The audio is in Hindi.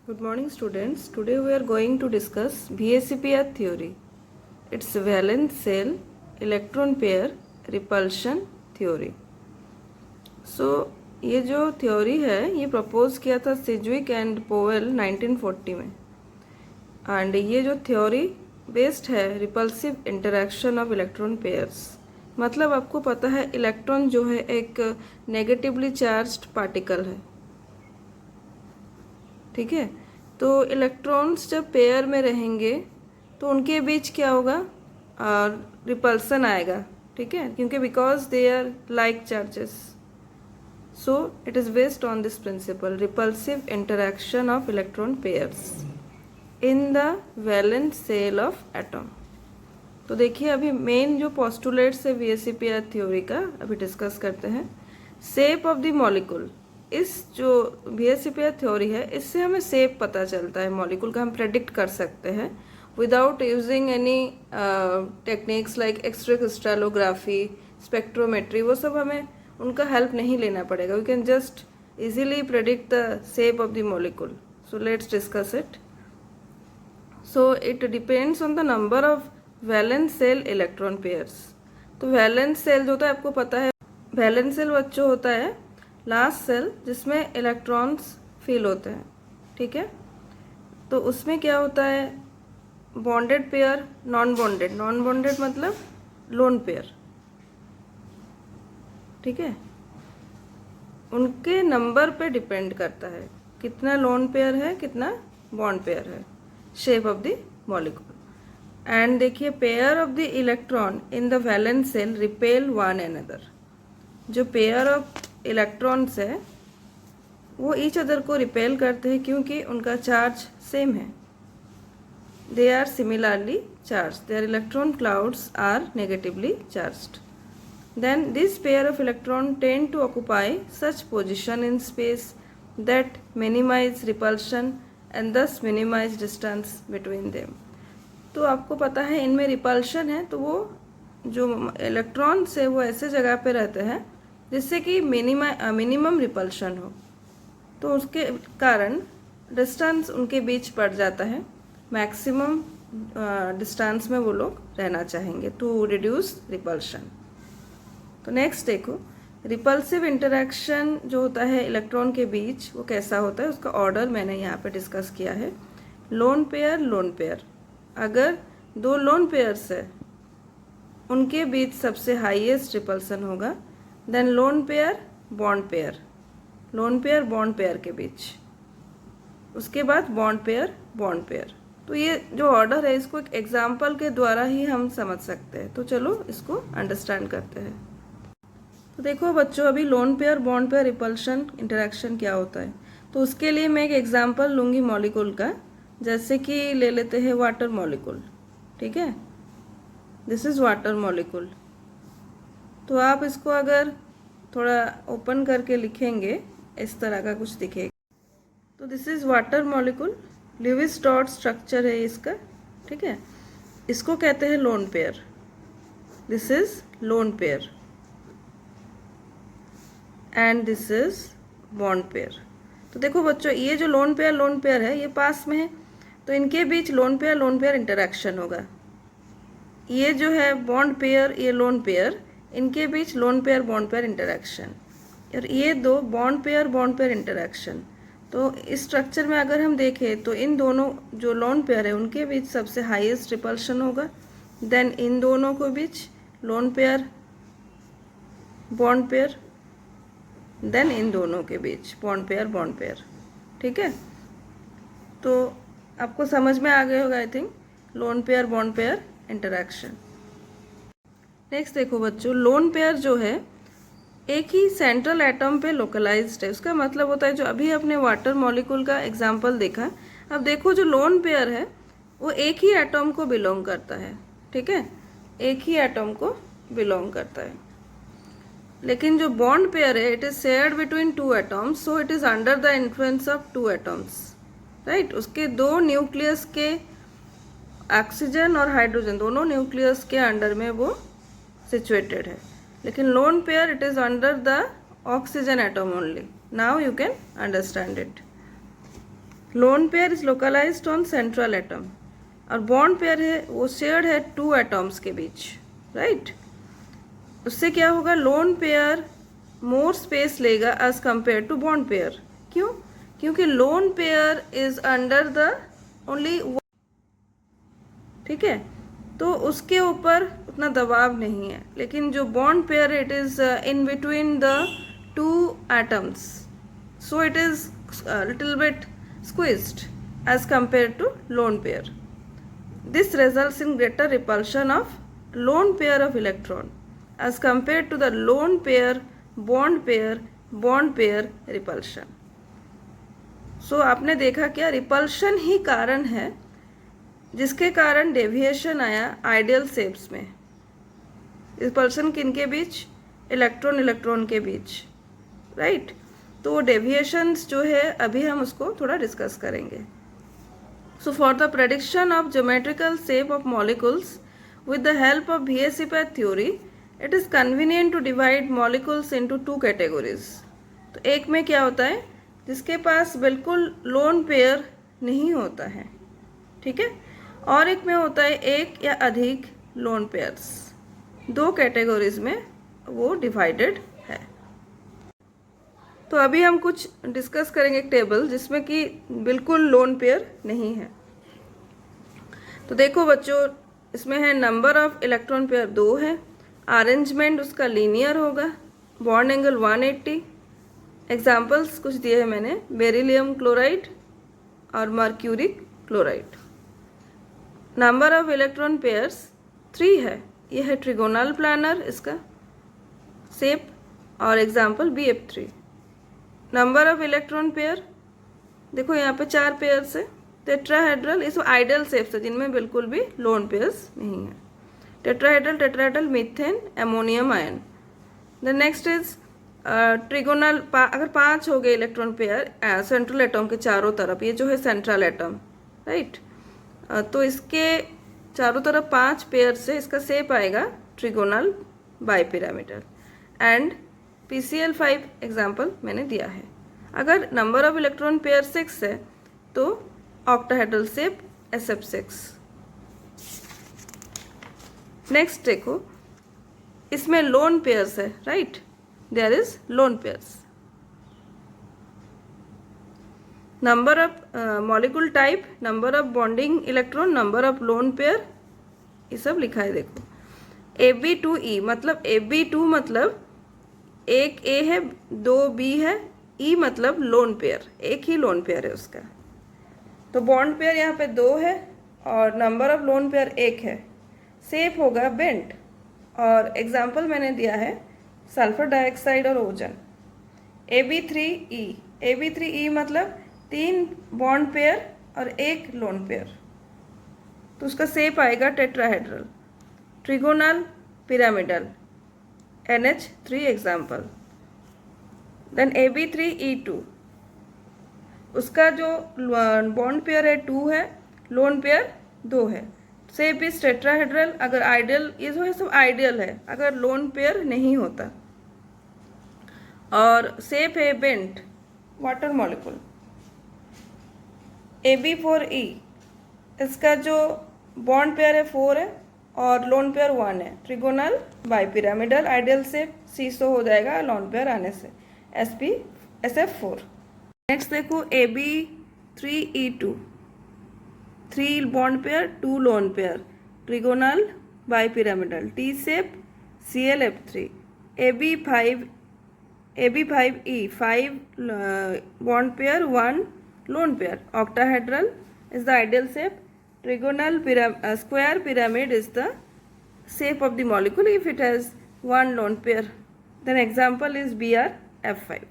Good morning students. Today we are going to discuss VSEPR theory. It's valence shell, electron pair, repulsion theory. So ये जो थ्योरी है ये प्रपोज किया था सिज्विक एंड पोवेल 1940 में एंड ये जो थ्योरी बेस्ड है repulsive interaction of electron pairs. मतलब आपको पता है इलेक्ट्रॉन जो है एक नेगेटिवली चार्ज्ड पार्टिकल है, ठीक है। तो इलेक्ट्रॉन्स जब पेयर में रहेंगे तो उनके बीच क्या होगा, रिपल्सन आएगा, ठीक है, क्योंकि because they are like charges. So it is based on this principle repulsive interaction of electron pairs in the valence shell of atom. तो देखिए अभी मेन जो पोस्टुलेट्स है VSEPR थ्योरी का अभी डिस्कस करते हैं। शेप ऑफ द मॉलिक्यूल, इस जो VSEPR थ्योरी है इससे हमें शेप पता चलता है, मॉलिक्यूल का हम प्रेडिक्ट कर सकते हैं without using any techniques like x-ray crystallography, spectrometry, वो सब हमें उनका हेल्प नहीं लेना पड़ेगा। We can just easily predict the shape of the molecule. So let's discuss it. So it depends on the number of valence shell electron pairs. तो वैलेंस शेल जो होता है आपको पता है, वैलेंस शेल बच्चों होता है लास्ट सेल जिसमें इलेक्ट्रॉन्स फिल होते हैं, ठीक है। तो उसमें क्या होता है, bonded pair, non bonded. Non bonded मतलब लोन पेयर, ठीक है। उनके नंबर पे डिपेंड करता है कितना लोन पेयर है कितना बॉन्ड पेयर है, shape of the molecule. And देखिए pair of the electron in the valence shell repel one another. जो पेयर ऑफ इलेक्ट्रॉन्स है वो ईच अदर को रिपेल करते हैं क्योंकि उनका चार्ज सेम है। They are similarly charge, their electron clouds are negatively charged. Then this pair of electron tend to occupy such position in space that minimize repulsion and thus minimize distance between them. तो आपको पता है इनमें रिपल्शन है, तो वो जो इलेक्ट्रॉन्स है वो ऐसे जगह पे रहते हैं जिससे कि मिनिमम रिपल्शन हो, तो उसके कारण डिस्टेंस उनके बीच पड़ जाता है। मैक्सिमम डिस्टेंस में वो लोग रहना चाहेंगे टू रिड्यूस रिपल्शन। तो नेक्स्ट देखो, रिपल्सिव इंटरेक्शन जो होता है इलेक्ट्रॉन के बीच वो कैसा होता है, उसका ऑर्डर मैंने यहाँ पे डिस्कस किया है। Lone pair, lone pair. अगर दो लोन पेयर्स है उनके बीच सबसे हाईएस्ट रिपल्सन होगा। Then lone pair, bond pair, lone pair bond pair के बीच, उसके बाद बॉन्ड पेयर, बॉन्ड पेयर। तो ये जो ऑर्डर है इसको एक एग्जाम्पल के द्वारा ही हम समझ सकते हैं। तो चलो इसको अंडरस्टैंड करते हैं। तो देखो बच्चों अभी loan pair, bond pair, repulsion interaction क्या होता है, तो उसके लिए मैं एक एग्जांपल लूँगी मॉलिक्यूल का। जैसे कि ले लेते हैं वाटर मॉलिक्यूल, ठीक है। This is water molecule. तो आप इसको अगर थोड़ा ओपन करके लिखेंगे इस तरह का कुछ दिखेगा। तो this is water molecule, Lewis dot structure है इसका, ठीक है। इसको कहते हैं lone pair. This is lone pair and this is bond pair. तो देखो बच्चों ये जो लोन पेयर है ये पास में है, तो इनके बीच लोन पेयर इंटरेक्शन होगा। ये जो है बॉन्ड पेयर, ये लोन पेयर, इनके बीच lone pair bond pair interaction, और ये दो बॉन्ड पेयर इंटरेक्शन। तो इस स्ट्रक्चर में अगर हम देखें तो इन दोनों जो लोन पेयर है उनके बीच सबसे हाईएस्ट रिपल्शन होगा। देन इन दोनों के बीच lone pair, bond pair, then इन दोनों के बीच बॉन्ड पेयर, ठीक है। तो आपको समझ में आ गया होगा I think loan pair bond pair interaction. Next देखो बच्चों, लोन पेयर जो है एक ही सेंट्रल एटम पे लोकलाइज्ड है। उसका मतलब होता है जो अभी अपने वाटर मॉलिक्यूल का एग्जांपल देखा, अब देखो जो लोन पेयर है वो एक ही एटम को बिलोंग करता है, ठीक है, एक ही एटम को बिलोंग करता है। लेकिन जो बॉन्ड पेयर है it is shared between two atoms, so it is under the influence of two atoms, right. उसके दो न्यूक्लियस के ऑक्सीजन और हाइड्रोजन दोनों न्यूक्लियस के अंडर में वो सिचुएटेड है। लेकिन lone pair it is under the oxygen atom only. Now you can understand it. Lone pair is localized on central atom, और बॉन्ड पेयर है वो शेयर्ड है टू एटम्स के बीच, राइट। उससे क्या होगा, लोन पेयर मोर स्पेस लेगा as compare to bond pair. क्यों? क्योंकि lone pair is under the only, ठीक है, तो उसके ऊपर उतना दबाव नहीं है। लेकिन जो bond pair it is in between the two atoms, so it is little bit squeezed as compared to lone pair. This results in greater repulsion of lone pair of electron as compared to the lone pair bond pair repulsion. So आपने देखा क्या, रिपल्शन ही कारण है जिसके कारण डेविएशन आया आइडियल शेप्स में। रिपल्शन किनके बीच, इलेक्ट्रॉन इलेक्ट्रॉन के बीच, राइट। तो डेविएशंस जो है अभी हम उसको थोड़ा डिस्कस करेंगे। So for the prediction of geometrical shape of molecules with the help of BSC path theory, it is convenient to divide molecules into two categories. तो एक में क्या होता है, जिसके पास बिल्कुल लोन पेयर नहीं होता है, ठीक है, और एक में होता है एक या अधिक लोन पेयर्स। दो कैटेगरीज में वो डिवाइडेड है। तो अभी हम कुछ डिस्कस करेंगे एक टेबल जिसमें कि बिल्कुल लोन पेयर नहीं है। तो देखो बच्चों, इसमें है नंबर ऑफ इलेक्ट्रॉन पेयर 2 है, अरेंजमेंट उसका लीनियर होगा, बॉन्ड एंगल 180। एग्जाम्पल्स कुछ दिए हैं मैंने, बेरिलियम क्लोराइड और mercury chloride. Number of electron pairs 3 है, ये है ट्रिगोनल प्लानर इसका शेप, और example BF3। Number of electron pair देखो यहाँ पे 4 पेयर्स है, टेट्राहेड्रल, ये सब आइडियल शेप्स है जिनमें बिल्कुल भी लोन पेयर्स नहीं है। Tetrahedral methane ammonium ion. The next is trigonal, अगर 5 हो गए इलेक्ट्रॉन पेयर सेंट्रल एटम के चारों तरफ, ये जो है सेंट्रल एटम, राइट, तो इसके चारों तरफ 5 पेयर से इसका शेप आएगा trigonal bipyramidal. And PCl5 example मैंने दिया है। अगर नंबर ऑफ इलेक्ट्रॉन पेयर 6 है तो ऑक्टाहेड्रल शेप SF6। नेक्स्ट देखो, इसमें लोन पेयर्स है, right, there is lone pairs. Number of molecule type, number of bonding electron, number of lone pair, ये सब लिखा है। देखो AB2E मतलब AB2 मतलब एक A है, 2 B है, E मतलब लोन पेयर, एक ही लोन पेयर है उसका। तो बॉन्ड पेयर यहाँ पे 2 है और नंबर ऑफ लोन पेयर 1 है। शेप होगा बेंट, और एग्जाम्पल मैंने दिया है सल्फर डाइऑक्साइड और ओजन। AB3E मतलब 3 बॉन्ड पेयर और 1 लोन पेयर, तो उसका शेप आएगा tetrahedral. Trigonal pyramidal NH3 example. Then AB3E2, उसका जो बॉन्ड पेयर है 2 है, लोन पेयर 2 है। शेप इज टेट्राहेड्रल, अगर आइडियल, ये जो है सब आइडियल है अगर लोन पेयर नहीं होता। और शेप है बेंट वाटर मॉलिक्यूल। AB4E, इसका जो बॉन्ड पेयर है 4 है और लोन पेयर 1 है। ट्रिगोनल बाइपिरामिडल, आइडियल शेप, सीसो हो जाएगा लोन पेयर आने से, SF4। नेक्स्ट देखो AB3E2, 3 bond pair 2 lone pair, trigonal bipyramidal, T shape, ClF3। AB5E, 5 bond pair 1 lone pair, octahedral is the ideal shape, trigonal square pyramid is the shape of the molecule if it has 1 lone pair. Then example is BrF5.